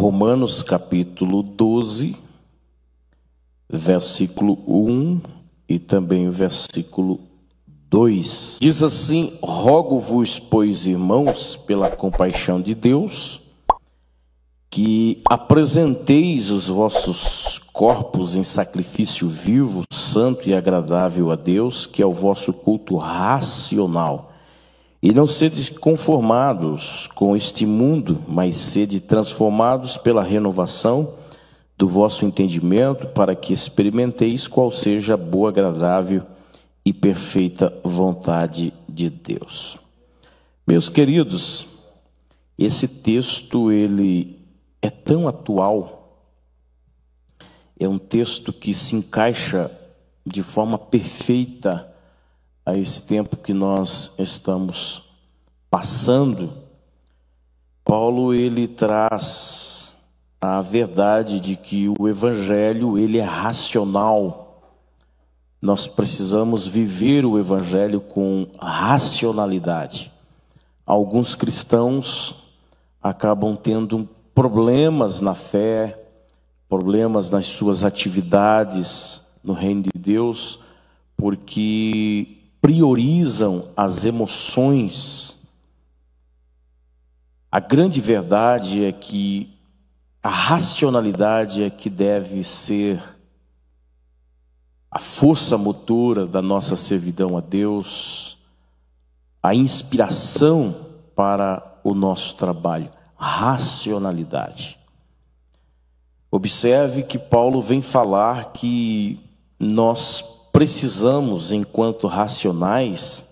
Romanos capítulo 12, versículo 1 e também versículo 2. Diz assim: rogo-vos, pois, irmãos, pela compaixão de Deus, que apresenteis os vossos corpos em sacrifício vivo, santo e agradável a Deus, que é o vosso culto racional. E não sedes conformados com este mundo, mas sede transformados pela renovação do vosso entendimento, para que experimenteis qual seja a boa, agradável e perfeita vontade de Deus. Meus queridos, esse texto ele é tão atual, é um texto que se encaixa de forma perfeita a esse tempo que nós estamos passando. Paulo ele traz a verdade de que o evangelho ele é racional. Nós precisamos viver o evangelho com racionalidade. Alguns cristãos acabam tendo problemas na fé, problemas nas suas atividades no reino de Deus, porque priorizam as emoções. A grande verdade é que a racionalidade é que deve ser a força motora da nossa servidão a Deus, a inspiração para o nosso trabalho. Racionalidade. Observe que Paulo vem falar que nós precisamos, enquanto racionais,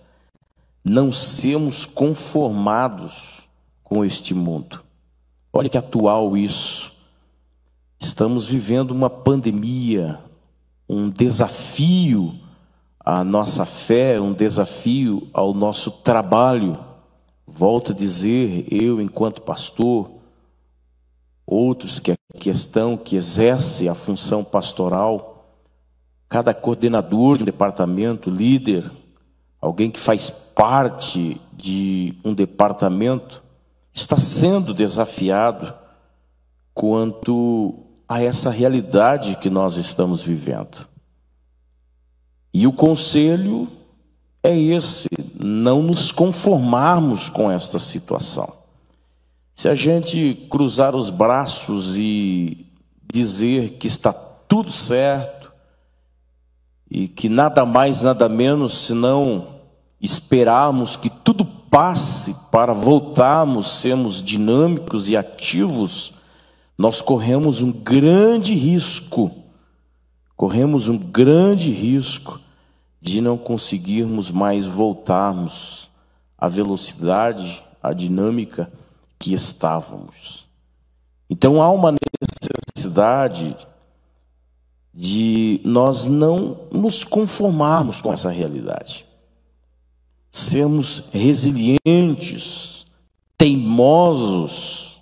não sermos conformados com este mundo. Olha que atual isso. Estamos vivendo uma pandemia, um desafio à nossa fé, um desafio ao nosso trabalho. Volto a dizer, eu enquanto pastor, outros que estão, que exercem a função pastoral, cada coordenador de um departamento, líder, alguém que faz parte de um departamento, está sendo desafiado quanto a essa realidade que nós estamos vivendo. E o conselho é esse: não nos conformarmos com esta situação. Se a gente cruzar os braços e dizer que está tudo certo, e que nada mais, nada menos, senão esperarmos que tudo passe para voltarmos, sermos dinâmicos e ativos, nós corremos um grande risco. Corremos um grande risco de não conseguirmos mais voltarmos à velocidade, à dinâmica que estávamos. Então há uma necessidade de nós não nos conformarmos com essa realidade. Sermos resilientes, teimosos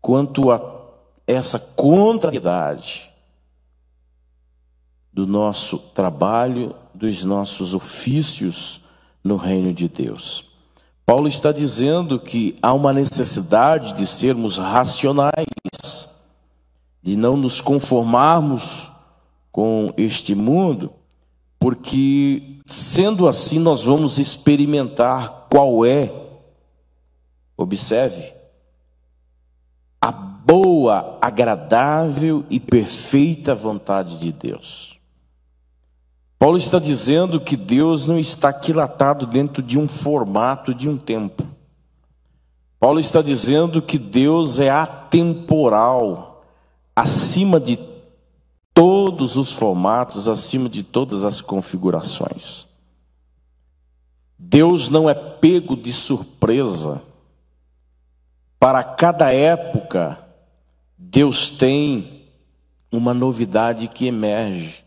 quanto a essa contrariedade do nosso trabalho, dos nossos ofícios no reino de Deus. Paulo está dizendo que há uma necessidade de sermos racionais, de não nos conformarmos com este mundo, porque sendo assim nós vamos experimentar qual é, observe, a boa, agradável e perfeita vontade de Deus. Paulo está dizendo que Deus não está aquilatado dentro de um formato de um tempo. Paulo está dizendo que Deus é atemporal, acima de todos os formatos, acima de todas as configurações. Deus não é pego de surpresa. Para cada época, Deus tem uma novidade que emerge.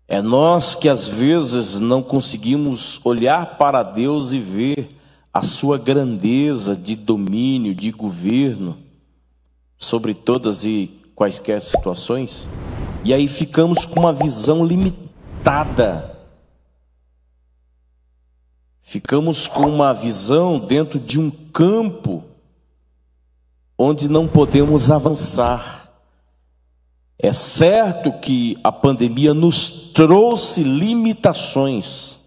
É nós que às vezes não conseguimos olhar para Deus e ver a sua grandeza de domínio, de governo sobre todas e quaisquer situações, e aí ficamos com uma visão limitada. Ficamos com uma visão dentro de um campo onde não podemos avançar. É certo que a pandemia nos trouxe limitações,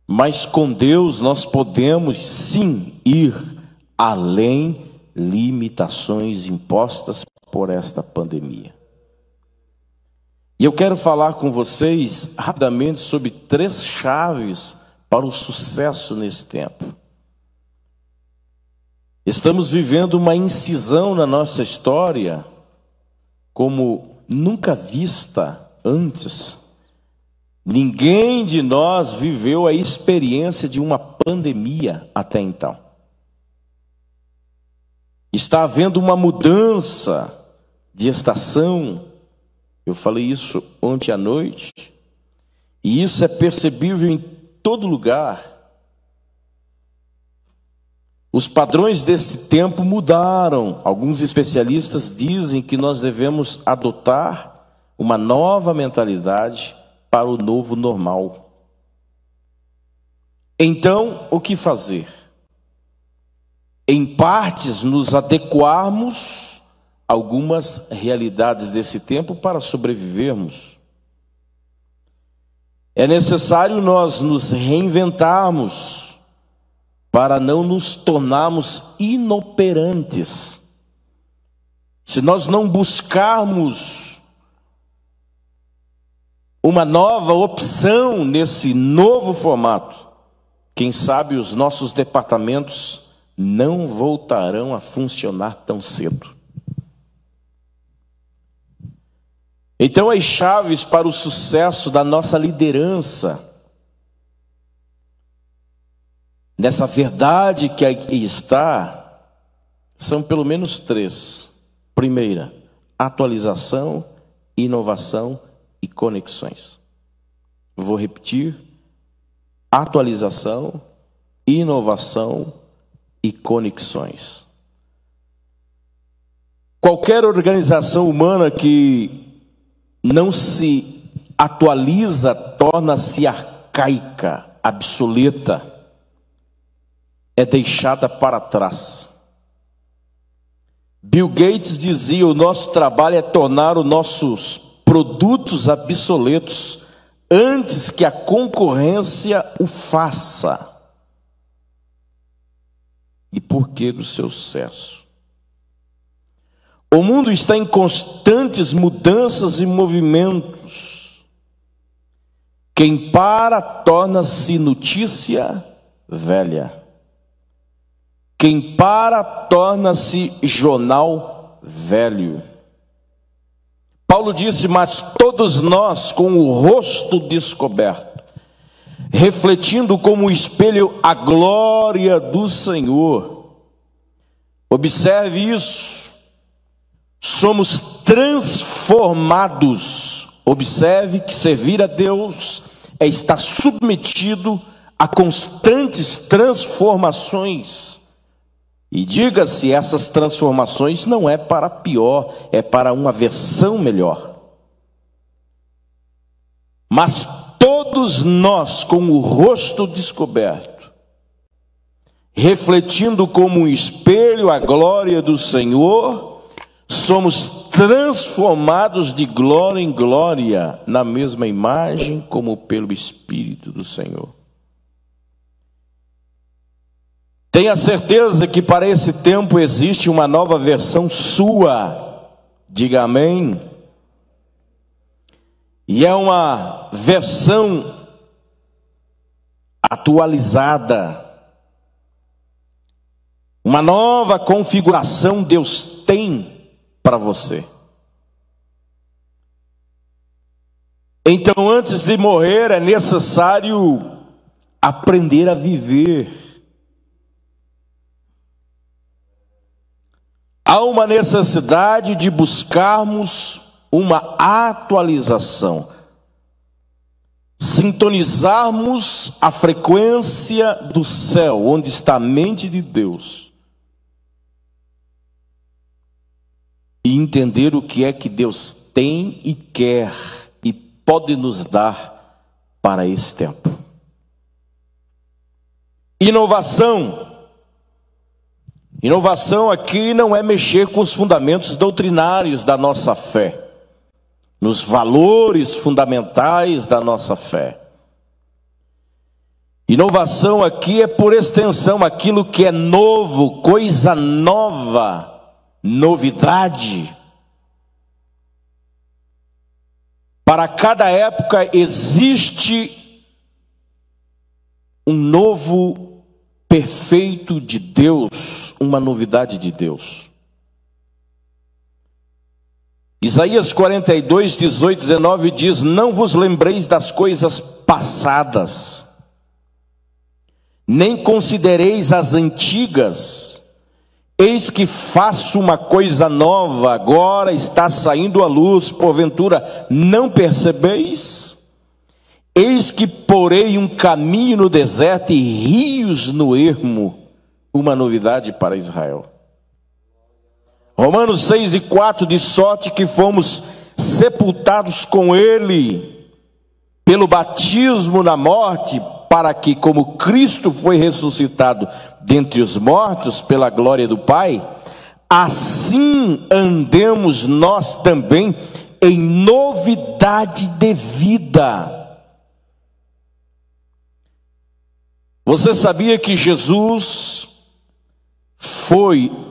mas com Deus nós podemos sim ir além limitações impostas por esta pandemia. E eu quero falar com vocês rapidamente sobre 3 chaves para o sucesso nesse tempo. Estamos vivendo uma incisão na nossa história como nunca vista antes. Ninguém de nós viveu a experiência de uma pandemia até então. Está havendo uma mudança de estação. Eu falei isso ontem à noite. E isso é percebível em todo lugar. Os padrões desse tempo mudaram. Alguns especialistas dizem que nós devemos adotar uma nova mentalidade para o novo normal. Então, o que fazer? Em partes, nos adequarmos a algumas realidades desse tempo para sobrevivermos. É necessário nós nos reinventarmos para não nos tornarmos inoperantes. Se nós não buscarmos uma nova opção nesse novo formato, quem sabe os nossos departamentos não voltarão a funcionar tão cedo. Então, as chaves para o sucesso da nossa liderança, nessa verdade que aqui está, são pelo menos 3. Primeira, atualização, inovação e conexões. Vou repetir: atualização, inovação e conexões. Qualquer organização humana que não se atualiza torna-se arcaica, obsoleta, é deixada para trás. Bill Gates dizia: o nosso trabalho é tornar os nossos produtos obsoletos antes que a concorrência o faça. E por que do seu sucesso? O mundo está em constantes mudanças e movimentos. Quem para torna-se notícia velha. Quem para torna-se jornal velho. Paulo disse: mas todos nós com o rosto descoberto, refletindo como espelho a glória do Senhor. Observe isso. Somos transformados. Observe que servir a Deus é estar submetido a constantes transformações. E diga-se, essas transformações não é para pior, é para uma versão melhor. Mas todos nós com o rosto descoberto, refletindo como um espelho a glória do Senhor, somos transformados de glória em glória, na mesma imagem como pelo Espírito do Senhor. Tenha certeza que para esse tempo existe uma nova versão sua. Diga amém. E é uma versão atualizada. Uma nova configuração Deus tem para você. Então, antes de morrer, é necessário aprender a viver. Há uma necessidade de buscarmos uma atualização, sintonizarmos a frequência do céu, onde está a mente de Deus, e entender o que é que Deus tem e quer e pode nos dar para esse tempo. Inovação. Inovação aqui não é mexer com os fundamentos doutrinários da nossa fé, nos valores fundamentais da nossa fé. Inovação aqui é, por extensão, aquilo que é novo, coisa nova, novidade. Para cada época existe um novo perfeito de Deus, uma novidade de Deus. Isaías 42, 18, 19 diz: não vos lembreis das coisas passadas, nem considereis as antigas. Eis que faço uma coisa nova, agora está saindo à luz, porventura não percebeis? Eis que porei um caminho no deserto e rios no ermo, uma novidade para Israel. Romanos 6 e 4, de sorte que fomos sepultados com ele pelo batismo na morte, para que, como Cristo foi ressuscitado dentre os mortos pela glória do Pai, assim andemos nós também em novidade de vida. Você sabia que Jesus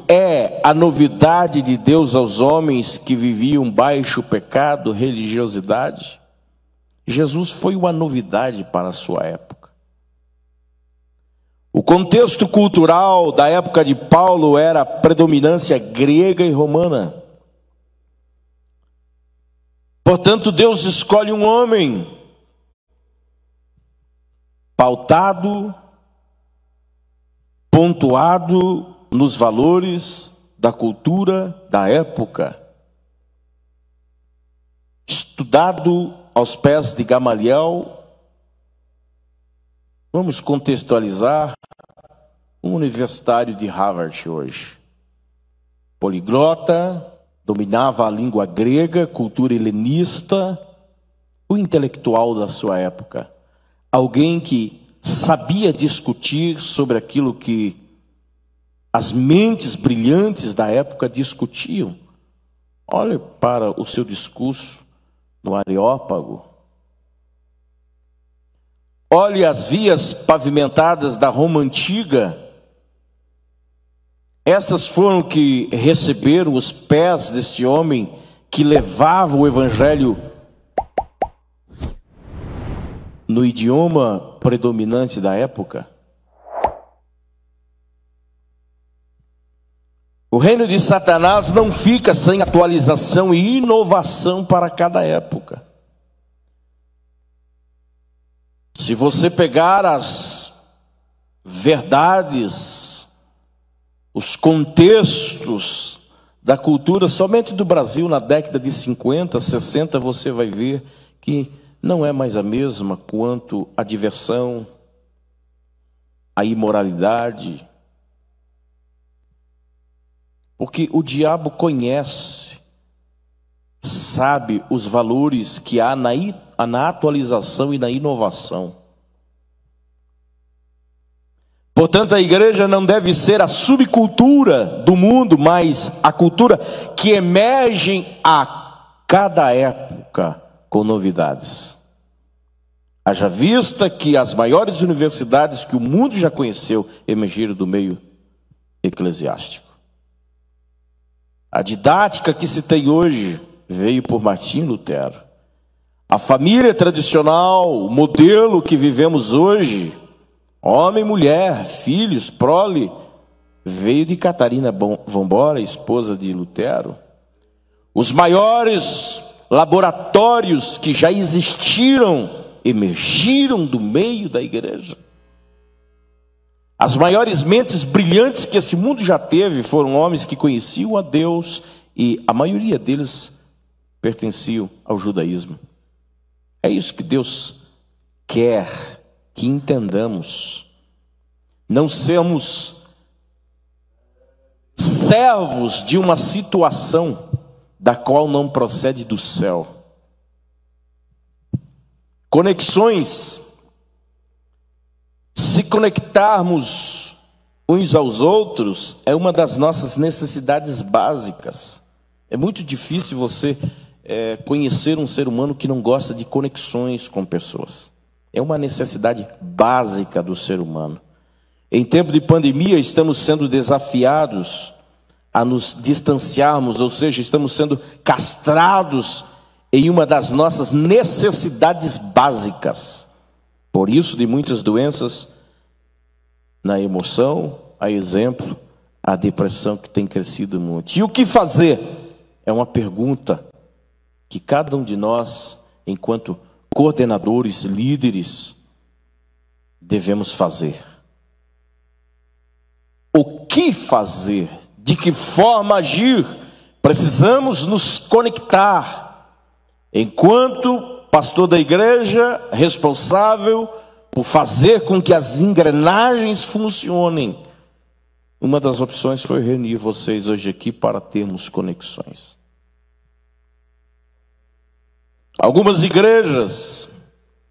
é a novidade de Deus aos homens que viviam baixo pecado, religiosidade? Jesus foi uma novidade para a sua época. O contexto cultural da época de Paulo era a predominância grega e romana. Portanto, Deus escolhe um homem pautado, pontuado nos valores da cultura da época, estudado aos pés de Gamaliel. Vamos contextualizar um universitário de Harvard hoje. Poliglota, dominava a língua grega, cultura helenista, o intelectual da sua época. Alguém que sabia discutir sobre aquilo que as mentes brilhantes da época discutiam. Olhe para o seu discurso no Areópago. Olhe as vias pavimentadas da Roma antiga. Estas foram que receberam os pés deste homem que levava o evangelho no idioma predominante da época. O reino de Satanás não fica sem atualização e inovação para cada época. Se você pegar as verdades, os contextos da cultura somente do Brasil na década de 50, 60, você vai ver que não é mais a mesma quanto a diversão, a imoralidade. Porque o diabo conhece, sabe os valores que há na atualização e na inovação. Portanto, a igreja não deve ser a subcultura do mundo, mas a cultura que emerge a cada época com novidades. Haja vista que as maiores universidades que o mundo já conheceu emergiram do meio eclesiástico. A didática que se tem hoje veio por Martim Lutero. A família tradicional, o modelo que vivemos hoje, homem, mulher, filhos, prole, veio de Catarina Vambora, esposa de Lutero. Os maiores laboratórios que já existiram emergiram do meio da igreja. As maiores mentes brilhantes que esse mundo já teve foram homens que conheciam a Deus e a maioria deles pertenciam ao judaísmo. É isso que Deus quer que entendamos. Não sermos servos de uma situação da qual não procede do céu. Conexões. Se conectarmos uns aos outros é uma das nossas necessidades básicas. É muito difícil você conhecer um ser humano que não gosta de conexões com pessoas. É uma necessidade básica do ser humano. Em tempo de pandemia, estamos sendo desafiados a nos distanciarmos, ou seja, estamos sendo castrados em uma das nossas necessidades básicas. Por isso, de muitas doenças na emoção, a exemplo, a depressão que tem crescido muito. E o que fazer? É uma pergunta que cada um de nós, enquanto coordenadores, líderes, devemos fazer. O que fazer? De que forma agir? Precisamos nos conectar. Enquanto pastor da igreja, responsável por fazer com que as engrenagens funcionem, uma das opções foi reunir vocês hoje aqui para termos conexões. Algumas igrejas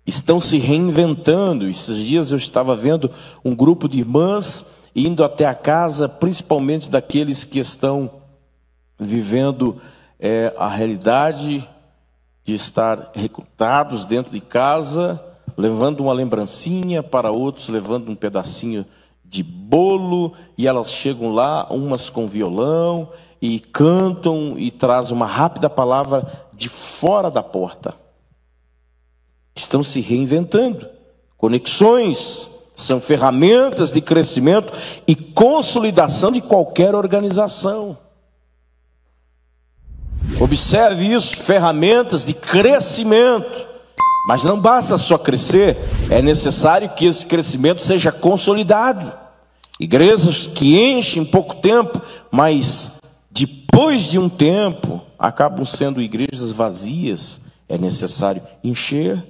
estão se reinventando. Esses dias eu estava vendo um grupo de irmãs indo até a casa, principalmente daqueles que estão vivendo a realidade de estar recrutados dentro de casa, levando uma lembrancinha, para outros levando um pedacinho de bolo, e elas chegam lá, umas com violão, e cantam e trazem uma rápida palavra de fora da porta. Estão se reinventando. Conexões são ferramentas de crescimento e consolidação de qualquer organização. Observe isso, ferramentas de crescimento. Mas não basta só crescer, é necessário que esse crescimento seja consolidado. Igrejas que enchem em pouco tempo, mas depois de um tempo acabam sendo igrejas vazias. É necessário encher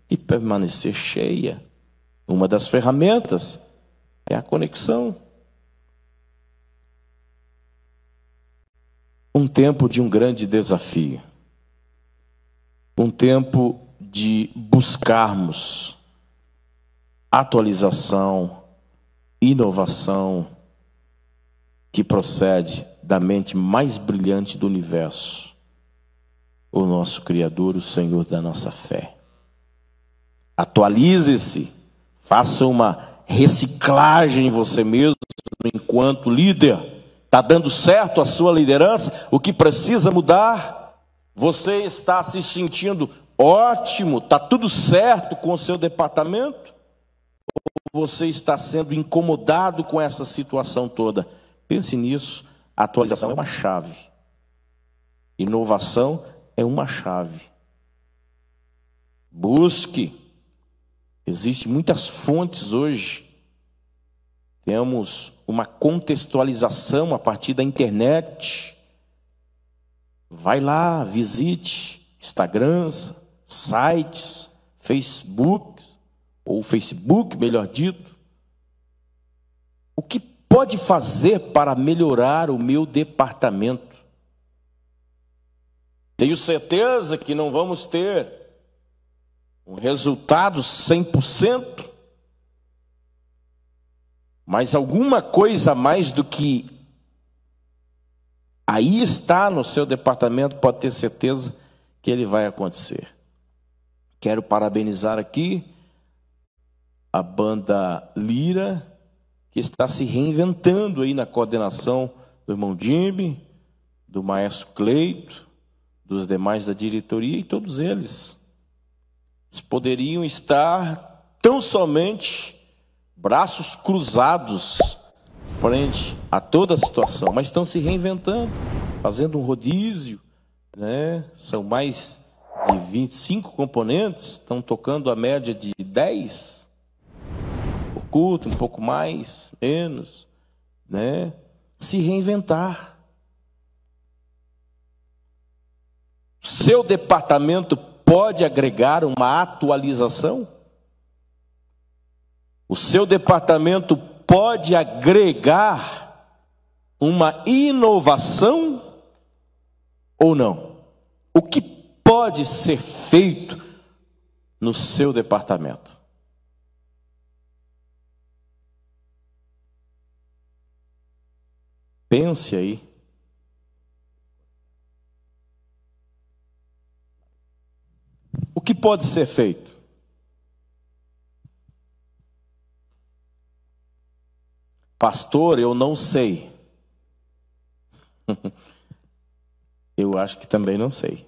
e permanecer cheia. Uma das ferramentas é a conexão. Um tempo de um grande desafio. Um tempo de buscarmos atualização, inovação, que procede da mente mais brilhante do universo, o nosso Criador, o Senhor da nossa fé. Atualize-se, faça uma reciclagem em você mesmo enquanto líder. Está dando certo a sua liderança? O que precisa mudar? Você está se sentindo ótimo? Está tudo certo com o seu departamento? Ou você está sendo incomodado com essa situação toda? Pense nisso. A atualização é uma chave. Inovação é uma chave. Busque. Existem muitas fontes hoje. Temos uma contextualização a partir da internet. Vai lá, visite Instagrams, sites, Facebook, ou Facebook, melhor dito. O que pode fazer para melhorar o meu departamento? Tenho certeza que não vamos ter um resultado 100%, mas alguma coisa a mais do que aí está no seu departamento, pode ter certeza que ele vai acontecer. Quero parabenizar aqui a banda Lira, que está se reinventando aí na coordenação do irmão Jimmy, do maestro Cleito, dos demais da diretoria, e todos eles poderiam estar tão somente braços cruzados frente a toda a situação, mas estão se reinventando, fazendo um rodízio, né? São mais de 25 componentes, estão tocando a média de 10 por culto, um pouco mais, menos, né? Se reinventar. Seu departamento pode agregar uma atualização? O seu departamento pode agregar uma inovação ou não? O que pode ser feito no seu departamento? Pense aí. O que pode ser feito? Pastor, eu não sei. Eu acho que também não sei.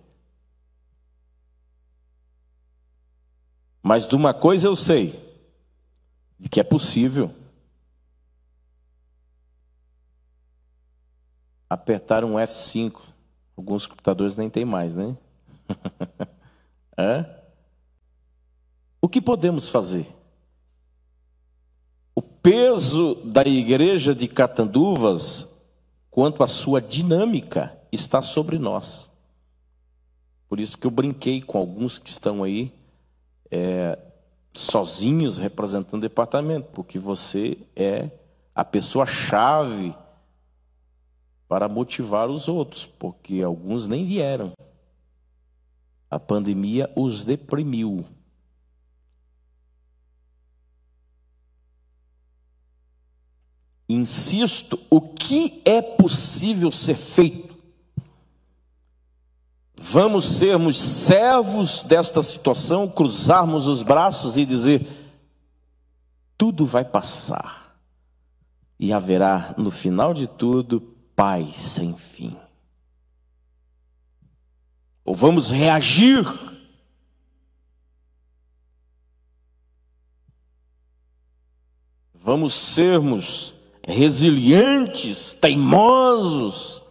Mas de uma coisa eu sei, de que é possível apertar um F5. Alguns computadores nem tem mais, né? O que podemos fazer? O peso da igreja de Catanduvas, quanto à sua dinâmica, está sobre nós. Por isso que eu brinquei com alguns que estão aí sozinhos representando o departamento, porque você é a pessoa-chave para motivar os outros, porque alguns nem vieram. A pandemia os deprimiu. Insisto, o que é possível ser feito? Vamos sermos servos desta situação, cruzarmos os braços e dizer: tudo vai passar e haverá no final de tudo paz sem fim. Ou vamos reagir vamos sermos resilientes, teimosos.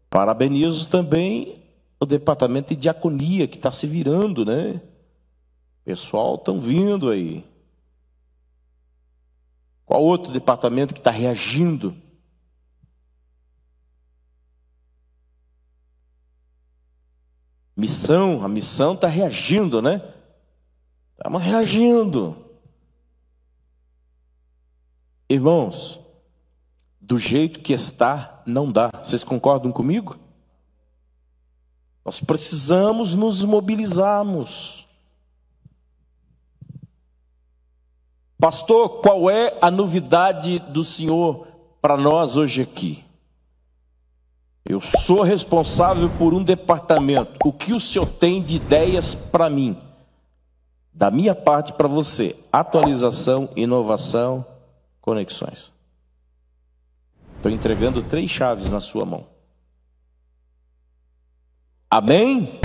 Parabenizo também o departamento de diaconia que está se virando, né? Pessoal, estão vindo aí. Qual outro departamento que está reagindo? Missão, a missão está reagindo, né? Estamos reagindo. Irmãos, do jeito que está, não dá. Vocês concordam comigo? Nós precisamos nos mobilizarmos. Pastor, qual é a novidade do Senhor para nós hoje aqui? Eu sou responsável por um departamento. O que o Senhor tem de ideias para mim? Da minha parte para você: atualização, inovação, conexões. Estou entregando 3 chaves na sua mão. Amém?